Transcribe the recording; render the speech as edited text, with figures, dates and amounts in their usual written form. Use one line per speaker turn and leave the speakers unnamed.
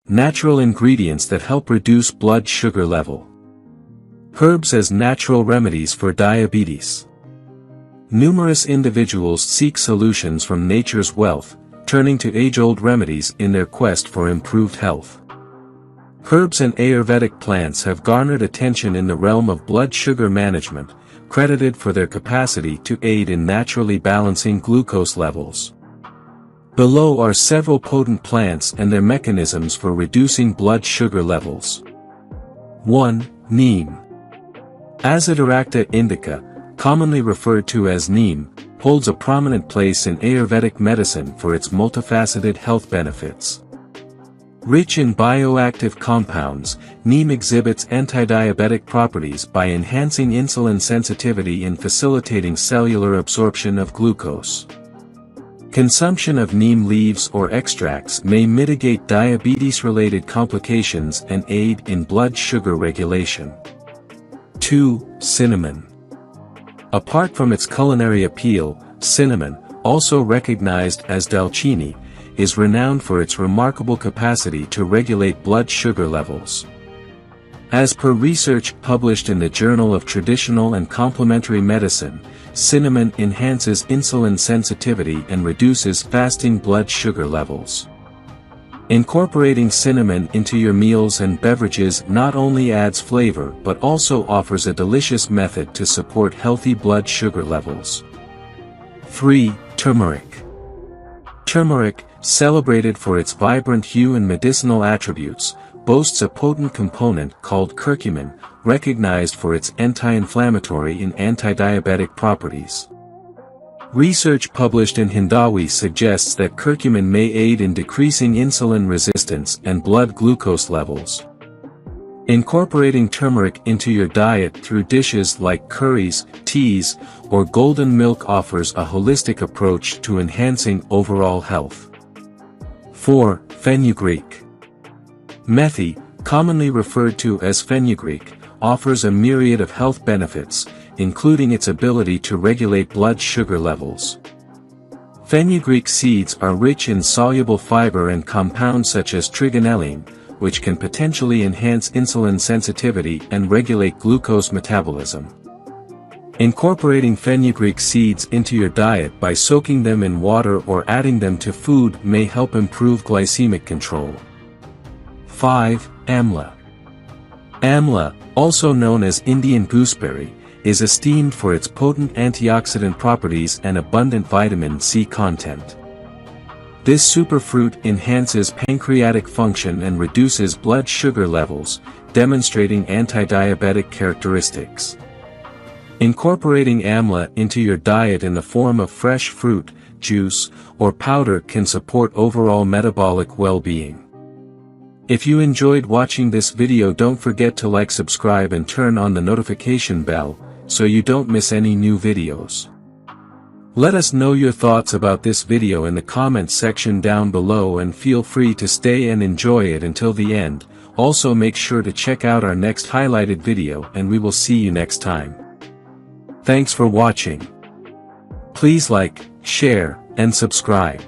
Natural ingredients that help reduce blood sugar level. Herbs as natural remedies for diabetes. Numerous individuals seek solutions from nature's wealth, turning to age-old remedies in their quest for improved health. Herbs and Ayurvedic plants have garnered attention in the realm of blood sugar management, credited for their capacity to aid in naturally balancing glucose levels. Below are several potent plants and their mechanisms for reducing blood sugar levels. 1. Neem. Azadirachta indica, commonly referred to as Neem, holds a prominent place in Ayurvedic medicine for its multifaceted health benefits. Rich in bioactive compounds, Neem exhibits antidiabetic properties by enhancing insulin sensitivity and facilitating cellular absorption of glucose. Consumption of neem leaves or extracts may mitigate diabetes-related complications and aid in blood sugar regulation. 2. Cinnamon. Apart from its culinary appeal, cinnamon, also recognized as dalchini, is renowned for its remarkable capacity to regulate blood sugar levels. As per research published in the Journal of Traditional and Complementary Medicine, cinnamon enhances insulin sensitivity and reduces fasting blood sugar levels. Incorporating cinnamon into your meals and beverages not only adds flavor but also offers a delicious method to support healthy blood sugar levels. 3. Turmeric. Turmeric, celebrated for its vibrant hue and medicinal attributes, boasts a potent component called curcumin, recognized for its anti-inflammatory and anti-diabetic properties. Research published in Hindawi suggests that curcumin may aid in decreasing insulin resistance and blood glucose levels. Incorporating turmeric into your diet through dishes like curries, teas, or golden milk offers a holistic approach to enhancing overall health. 4. Fenugreek. Methi, commonly referred to as fenugreek, offers a myriad of health benefits, including its ability to regulate blood sugar levels. Fenugreek seeds are rich in soluble fiber and compounds such as trigonelline, which can potentially enhance insulin sensitivity and regulate glucose metabolism. Incorporating fenugreek seeds into your diet by soaking them in water or adding them to food may help improve glycemic control. 5. Amla. Amla, also known as Indian gooseberry, is esteemed for its potent antioxidant properties and abundant vitamin C content. This superfruit enhances pancreatic function and reduces blood sugar levels, demonstrating anti-diabetic characteristics. Incorporating amla into your diet in the form of fresh fruit, juice, or powder can support overall metabolic well-being. If you enjoyed watching this video, don't forget to like, subscribe and turn on the notification bell, so you don't miss any new videos. Let us know your thoughts about this video in the comments section down below and feel free to stay and enjoy it until the end. Also make sure to check out our next highlighted video and we will see you next time. Thanks for watching. Please like, share, and subscribe.